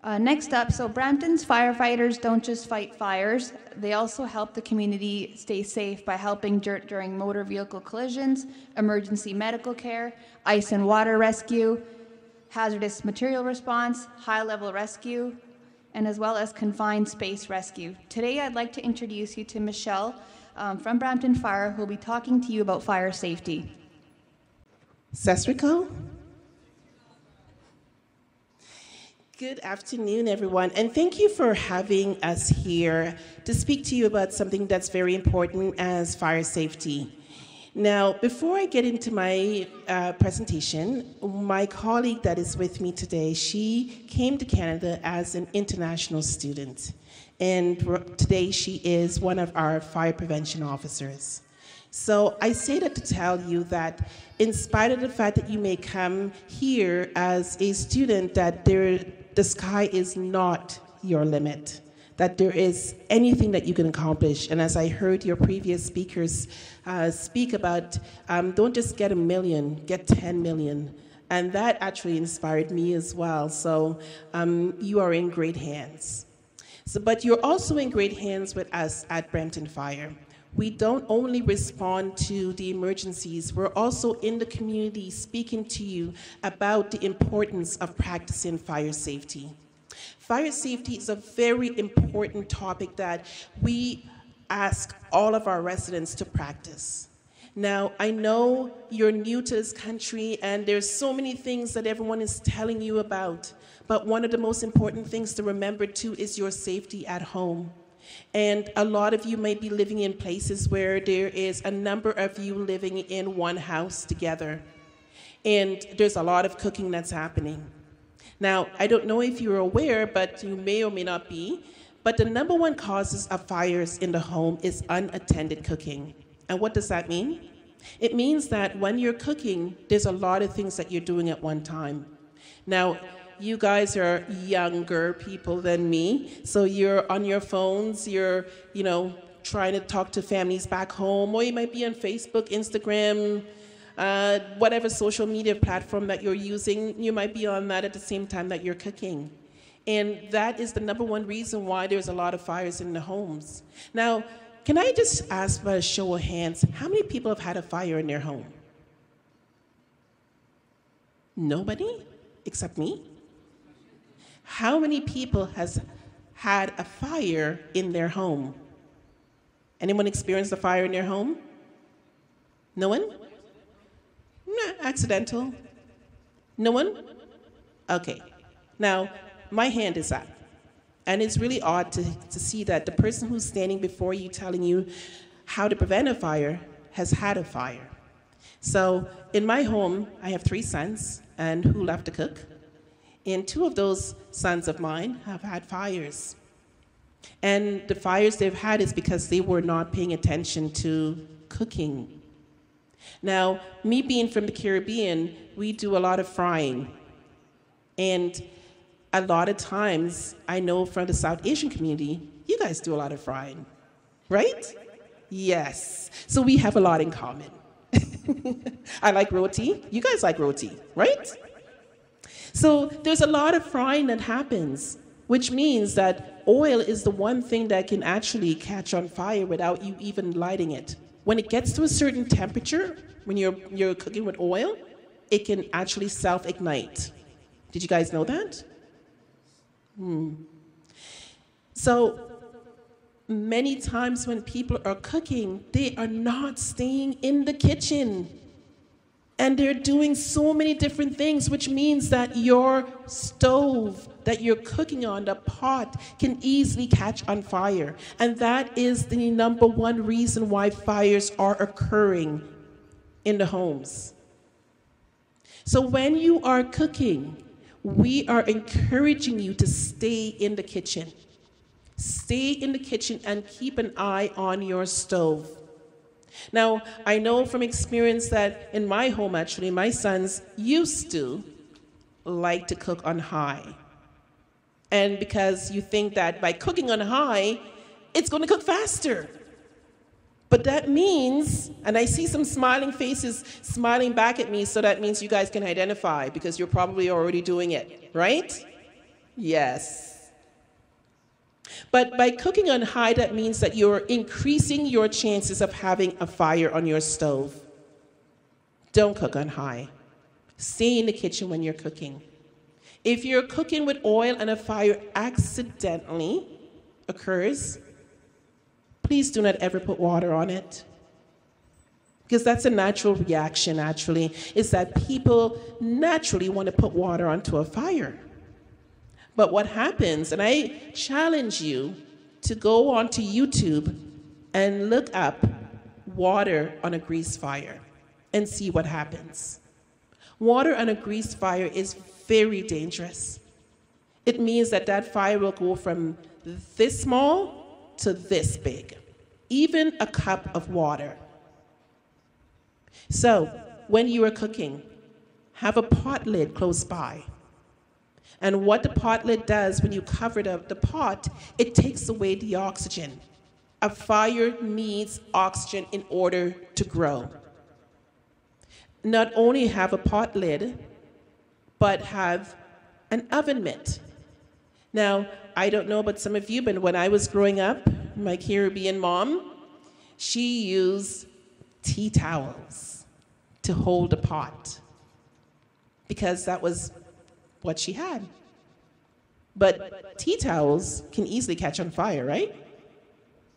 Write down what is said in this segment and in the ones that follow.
Next up, so Brampton's firefighters don't just fight fires, they also help the community stay safe by helping during motor vehicle collisions, emergency medical care, ice and water rescue, hazardous material response, high-level rescue, and as well as confined space rescue. Today I'd like to introduce you to Michelle from Brampton Fire, who will be talking to you about fire safety. Sasriko? Good afternoon, everyone, and thank you for having us here to speak to you about something that's very important as fire safety. Now, before I get into my presentation, my colleague that is with me today, she came to Canada as an international student, and today she is one of our fire prevention officers. So I say that to tell you that in spite of the fact that you may come here as a student, that the sky is not your limit, that there is anything that you can accomplish. And as I heard your previous speakers speak about, don't just get 1 million, get 10 million. And that actually inspired me as well. So you are in great hands. But you're also in great hands with us at Brampton Fire. We don't only respond to the emergencies, we're also in the community speaking to you about the importance of practicing fire safety. Fire safety is a very important topic that we ask all of our residents to practice. Now, I know you're new to this country and there's so many things that everyone is telling you about, but one of the most important things to remember too is your safety at home. And a lot of you may be living in places where there is a number of you living in one house together. And there's a lot of cooking that's happening. Now, I don't know if you're aware, but you may or may not be, but the number one causes of fires in the home is unattended cooking. And what does that mean? It means that when you're cooking, there's a lot of things that you're doing at one time. Now, you guys are younger people than me, so you're on your phones, you're, trying to talk to families back home, or you might be on Facebook, Instagram, whatever social media platform that you're using, you might be on that at the same time that you're cooking. And that is the number one reason why there's a lot of fires in the homes. Now, can I just ask by a show of hands, how many people have had a fire in their home? Nobody? Except me? How many people has had a fire in their home? Anyone experienced a fire in their home? No one? No, accidental? No one? Okay. Now, my hand is up. And it's really odd to see that the person who's standing before you telling you how to prevent a fire has had a fire. So in my home, I have 3 sons, and who love to cook. And 2 of those sons of mine have had fires. And the fires they've had is because they were not paying attention to cooking. Now, me being from the Caribbean, we do a lot of frying. And a lot of times, I know from the South Asian community, you guys do a lot of frying, right? Yes. So we have a lot in common. I like roti. You guys like roti, right? So there's a lot of frying that happens, which means that oil is the one thing that can actually catch on fire without you even lighting it. When it gets to a certain temperature, when you're cooking with oil, it can actually self-ignite. Did you guys know that? So many times when people are cooking, they are not staying in the kitchen. And they're doing so many different things, which means that your stove that you're cooking on, the pot, can easily catch on fire. And that is the number one reason why fires are occurring in the homes. So when you are cooking, we are encouraging you to stay in the kitchen. Stay in the kitchen and keep an eye on your stove. Now, I know from experience that in my home, actually, my sons used to like to cook on high. And because you think that by cooking on high, it's going to cook faster. But that means, and I see some smiling faces smiling back at me, so that means you guys can identify because you're probably already doing it, right? Yes. But by cooking on high, that means that you're increasing your chances of having a fire on your stove. Don't cook on high. Stay in the kitchen when you're cooking. If you're cooking with oil and a fire accidentally occurs, please do not ever put water on it. Because that's a natural reaction, actually, is that people naturally want to put water onto a fire. But what happens, and I challenge you to go onto YouTube and look up water on a grease fire and see what happens. Water on a grease fire is very dangerous. It means that that fire will go from this small to this big, even a cup of water. So, when you are cooking, have a pot lid close by. And what the pot lid does when you cover the pot, it takes away the oxygen. A fire needs oxygen in order to grow. Not only have a pot lid, but have an oven mitt. Now, I don't know about some of you, but when I was growing up, my Caribbean mom, she used tea towels to hold the pot because that was what she had. But tea towels can easily catch on fire, right?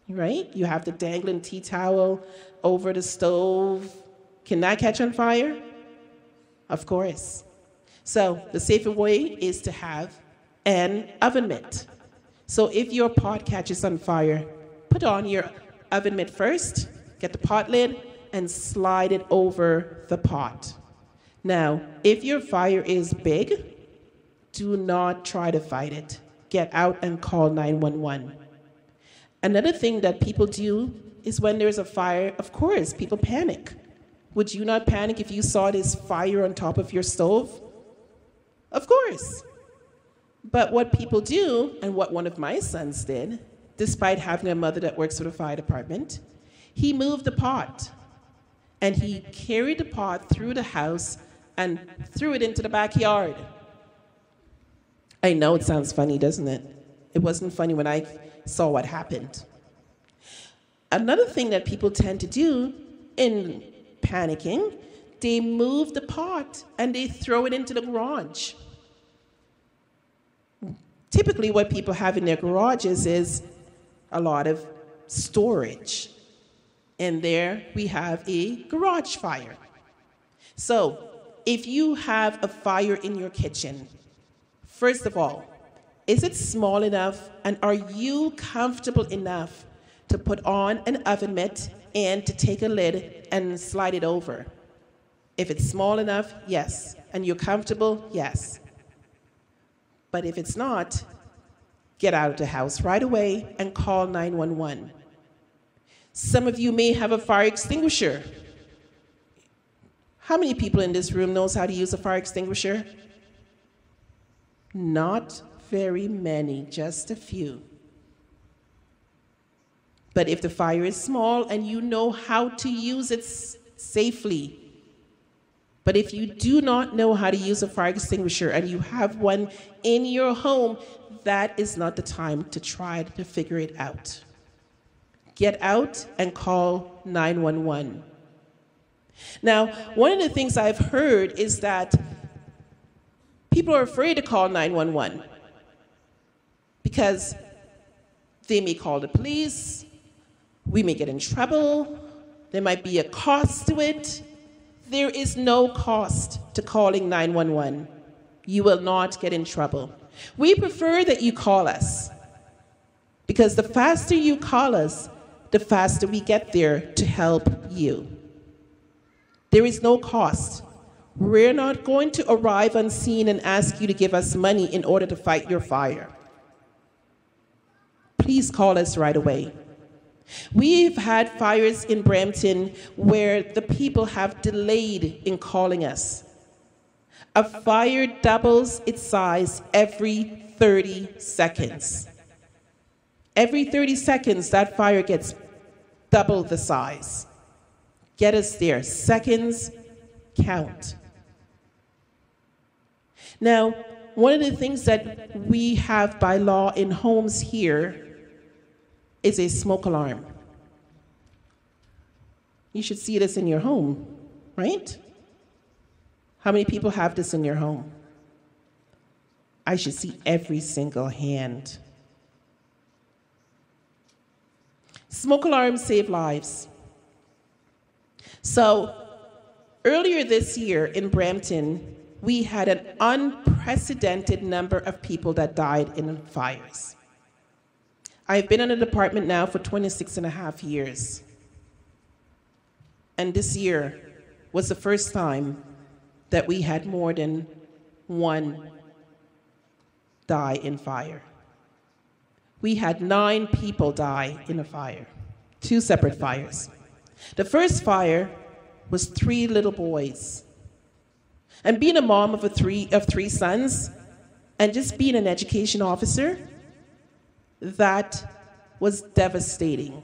Right? You have the dangling tea towel over the stove. Can that catch on fire? Of course. So the safer way is to have an oven mitt. So if your pot catches on fire, put on your oven mitt first, get the pot lid, and slide it over the pot. Now, if your fire is big, do not try to fight it. Get out and call 911. Another thing that people do is when there's a fire, of course, people panic. Would you not panic if you saw this fire on top of your stove? Of course. But what people do, and what one of my sons did, despite having a mother that works for the fire department, he moved the pot. And he carried the pot through the house and threw it into the backyard. I know it sounds funny, doesn't it? It wasn't funny when I saw what happened. Another thing that people tend to do in panicking, they move the pot and they throw it into the garage. Typically what people have in their garages is a lot of storage. And there we have a garage fire. So if you have a fire in your kitchen, first of all, is it small enough and are you comfortable enough to put on an oven mitt and to take a lid and slide it over? If it's small enough, yes. And you're comfortable, yes. But if it's not, get out of the house right away and call 911. Some of you may have a fire extinguisher. How many people in this room knows how to use a fire extinguisher? Not very many, just a few. But if the fire is small and you know how to use it safely, but if you do not know how to use a fire extinguisher and you have one in your home, that is not the time to try to figure it out. Get out and call 911. Now, one of the things I've heard is that people are afraid to call 911 because they may call the police, we may get in trouble, there might be a cost to it. There is no cost to calling 911. You will not get in trouble. We prefer that you call us because the faster you call us, the faster we get there to help you. There is no cost. We're not going to arrive on scene and ask you to give us money in order to fight your fire. Please call us right away. We've had fires in Brampton where the people have delayed in calling us. A fire doubles its size every 30 seconds. Every 30 seconds, that fire gets double the size. Get us there. Seconds count. Now, one of the things that we have by law in homes here is a smoke alarm. You should see this in your home, right? How many people have this in your home? I should see every single hand. Smoke alarms save lives. So, earlier this year in Brampton, we had an unprecedented number of people that died in fires. I've been in the department now for 26 and a half years. And this year was the first time that we had more than one die in fire. We had 9 people die in a fire, 2 separate fires. The first fire was 3 little boys. And being a mom of three sons, and just being an education officer, that was devastating.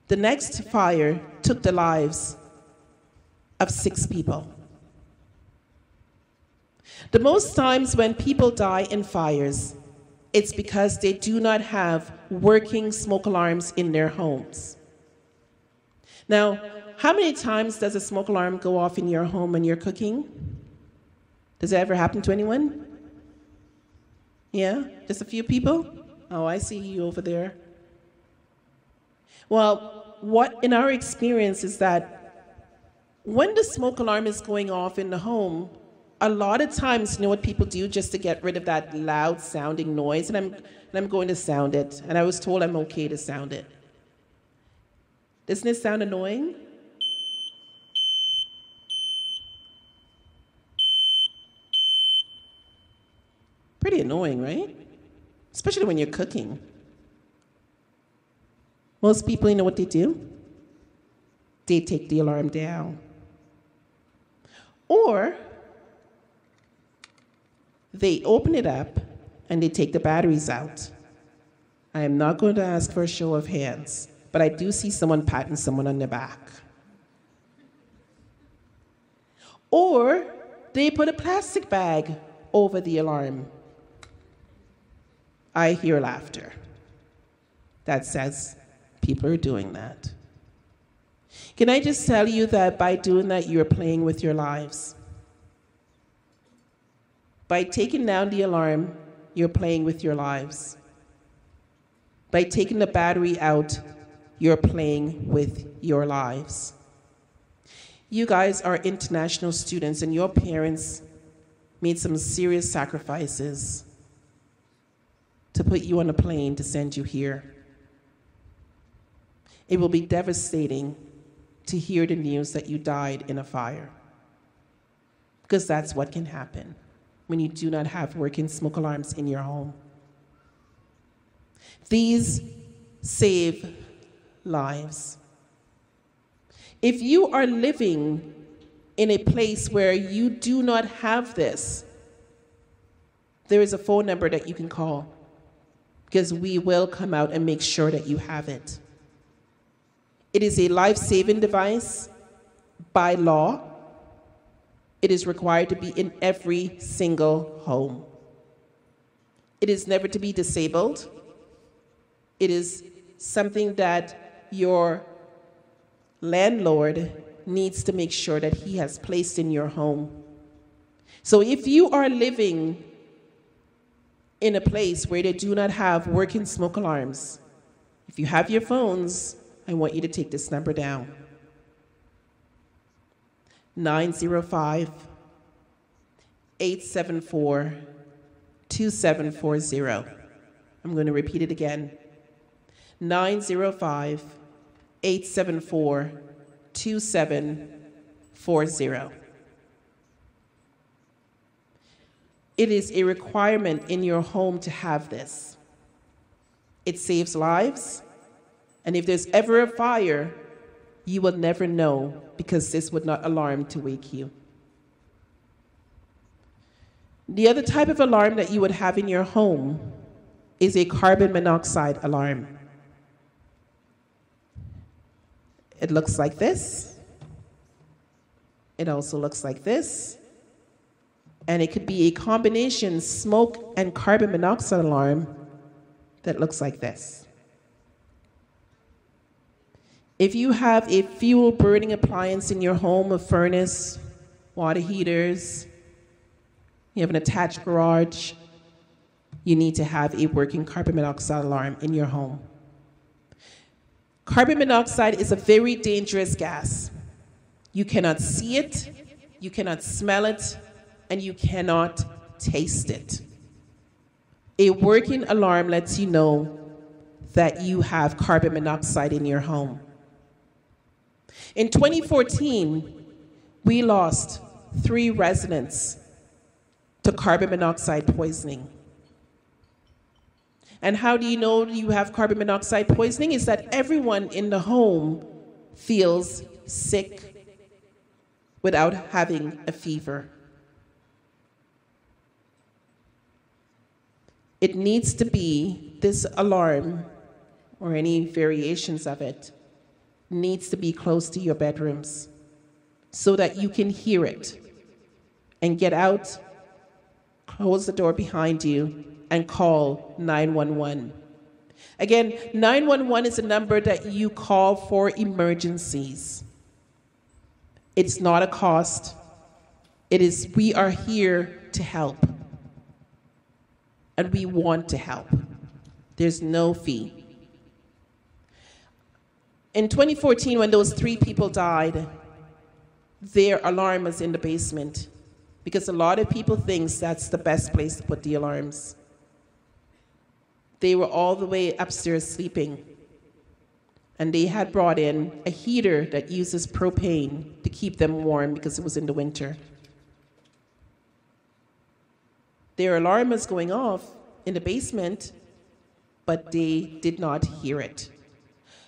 The next fire took the lives of 6 people. The most times when people die in fires, it's because they do not have working smoke alarms in their homes. Now, how many times does a smoke alarm go off in your home when you're cooking? Does that ever happen to anyone? Yeah? Just a few people? Oh, I see you over there. Well, what in our experience is that when the smoke alarm is going off in the home, a lot of times, you know what people do just to get rid of that loud sounding noise? And I'm going to sound it. And I was told I'm okay to sound it. Doesn't it sound annoying? Pretty annoying, right? Especially when you're cooking. Most people, you know what they do? They take the alarm down. Or they open it up and they take the batteries out. I am not going to ask for a show of hands, but I do see someone patting someone on the back. Or they put a plastic bag over the alarm. I hear laughter. That says people are doing that. Can I just tell you that by doing that, you're playing with your lives? By taking down the alarm, you're playing with your lives. By taking the battery out, you're playing with your lives. You guys are international students, and your parents made some serious sacrifices to put you on a plane to send you here. It will be devastating to hear the news that you died in a fire, because that's what can happen when you do not have working smoke alarms in your home. These save lives. If you are living in a place where you do not have this, there is a phone number that you can call, because we will come out and make sure that you have it. It is a life-saving device by law. It is required to be in every single home. It is never to be disabled. It is something that your landlord needs to make sure that he has placed in your home. So if you are living in a place where they do not have working smoke alarms, if you have your phones, I want you to take this number down. 905-874-2740. I'm going to repeat it again. 905-874-2740. It is a requirement in your home to have this. It saves lives. And if there's ever a fire, you will never know, because this would not alarm to wake you. The other type of alarm that you would have in your home is a carbon monoxide alarm. It looks like this. It also looks like this. And it could be a combination smoke and carbon monoxide alarm that looks like this. If you have a fuel burning appliance in your home, a furnace, water heaters, you have an attached garage, you need to have a working carbon monoxide alarm in your home. Carbon monoxide is a very dangerous gas. You cannot see it, you cannot smell it, and you cannot taste it. A working alarm lets you know that you have carbon monoxide in your home. In 2014, we lost 3 residents to carbon monoxide poisoning. And how do you know you have carbon monoxide poisoning? Is that everyone in the home feels sick without having a fever. It needs to be, this alarm, or any variations of it, needs to be close to your bedrooms so that you can hear it and get out, close the door behind you, and call 911. Again, 911 is a number that you call for emergencies. It's not a cost. It is, we are here to help. And we want to help. There's no fee. In 2014, when those 3 people died, their alarm was in the basement because a lot of people think that's the best place to put the alarms. They were all the way upstairs sleeping, and they had brought in a heater that uses propane to keep them warm because it was in the winter. Their alarm was going off in the basement, but they did not hear it.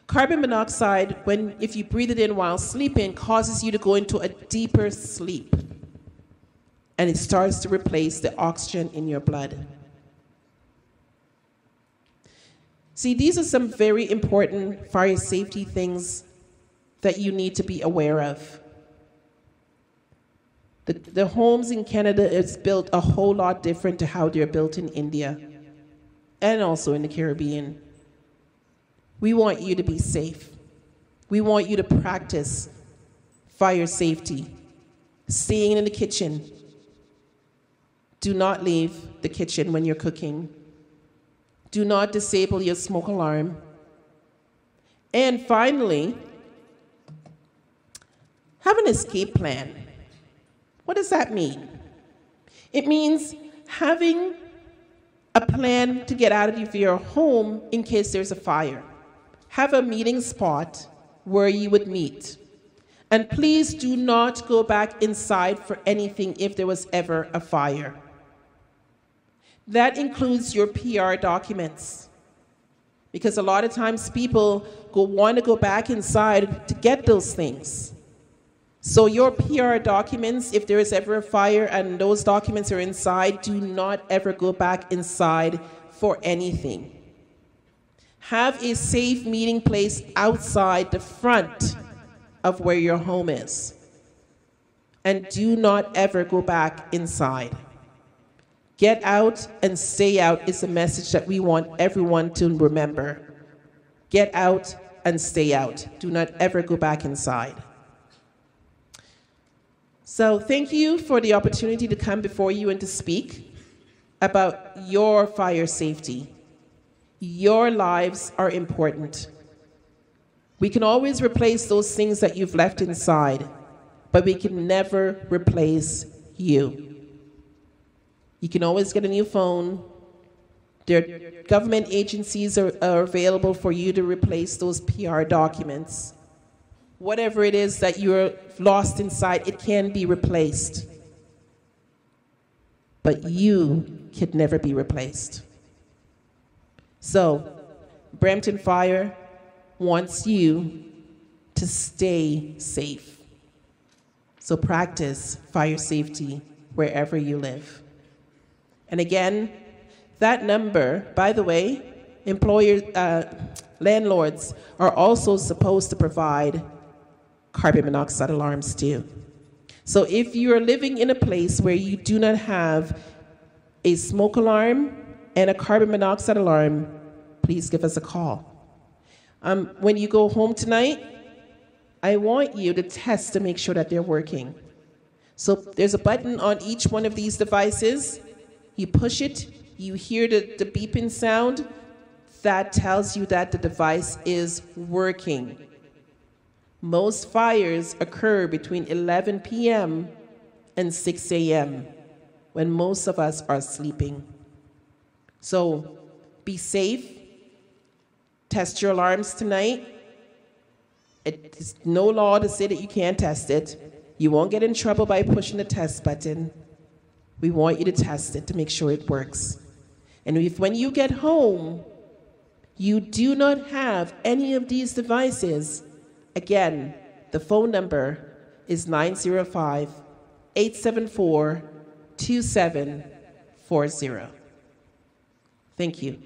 Carbon monoxide, if you breathe it in while sleeping, causes you to go into a deeper sleep, and it starts to replace the oxygen in your blood. See, these are some very important fire safety things that you need to be aware of. The homes in Canada is built a whole lot different to how they're built in India and also in the Caribbean. We want you to be safe. We want you to practice fire safety. Staying in the kitchen. Do not leave the kitchen when you're cooking. Do not disable your smoke alarm. And finally, have an escape plan. What does that mean? It means having a plan to get out of your home in case there's a fire. Have a meeting spot where you would meet. And please do not go back inside for anything if there was ever a fire. That includes your PR documents. Because a lot of times people want to go back inside to get those things. So your PR documents, if there is ever a fire and those documents are inside, do not ever go back inside for anything. Have a safe meeting place outside the front of where your home is. And do not ever go back inside. Get out and stay out is a message that we want everyone to remember. Get out and stay out. Do not ever go back inside. So thank you for the opportunity to come before you and to speak about your fire safety. Your lives are important. We can always replace those things that you've left inside, but we can never replace you. You can always get a new phone. Government agencies are available for you to replace those PR documents. Whatever it is that you're lost inside, it can be replaced. But you can never be replaced. So, Brampton Fire wants you to stay safe. So practice fire safety wherever you live. And again, that number, by the way, landlords are also supposed to provide carbon monoxide alarms too. So if you are living in a place where you do not have a smoke alarm and a carbon monoxide alarm, please give us a call. When you go home tonight, I want you to test to make sure that they're working. So there's a button on each one of these devices. You push it, you hear the beeping sound. That tells you that the device is working. Most fires occur between 11 p.m. and 6 a.m. when most of us are sleeping. So be safe. Test your alarms tonight. It is no law to say that you can't test it. You won't get in trouble by pushing the test button. We want you to test it to make sure it works. And if when you get home, you do not have any of these devices, again, the phone number is 905-874-2740. Thank you.